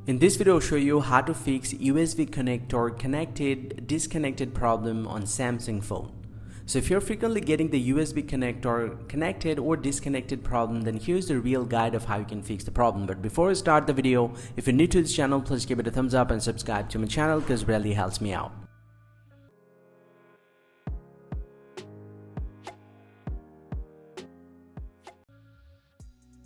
In this video, I'll show you how to fix USB connector disconnected problem on Samsung phone. So if you're frequently getting the USB connector connected or disconnected problem, then here's the real guide of how you can fix the problem. But before I start the video, if you're new to this channel, please give it a thumbs up and subscribe to my channel because it really helps me out.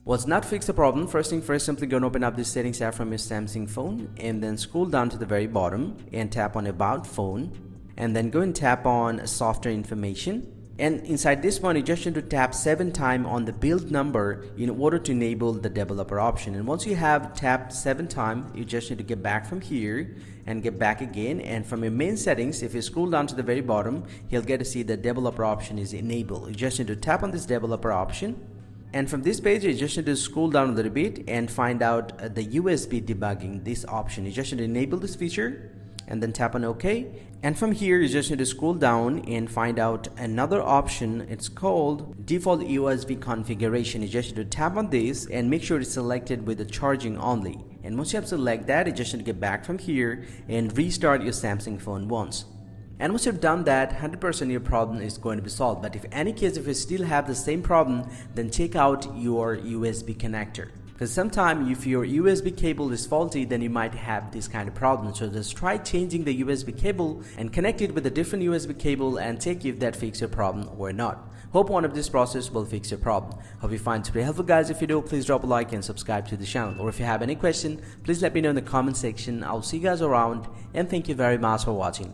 Well, to not fix the problem, first thing first, simply go and open up the settings app from your Samsung phone and then scroll down to the very bottom and tap on About Phone, and then go and tap on Software Information. And inside this one, you just need to tap 7 times on the build number in order to enable the developer option. And once you have tapped 7 times, you just need to get back from here and get back again. And from your main settings, if you scroll down to the very bottom, you'll get to see the developer option is enabled. You just need to tap on this developer option. And from this page, you just need to scroll down a little bit and find out the USB debugging, this option. You just need to enable this feature and then tap on OK. And from here, you just need to scroll down and find out another option. It's called Default USB Configuration. You just need to tap on this and make sure it's selected with the charging only. And once you have selected that, you just need to get back from here and restart your Samsung phone once. And once you've done that, 100% your problem is going to be solved. But if any case, if you still have the same problem, then check out your USB connector. Because sometimes if your USB cable is faulty, then you might have this kind of problem. So just try changing the USB cable and connect it with a different USB cable and check if that fixes your problem or not. Hope one of this process will fix your problem. Hope you find it very helpful, guys. If you do, please drop a like and subscribe to the channel. Or if you have any question, please let me know in the comment section. I'll see you guys around, and thank you very much for watching.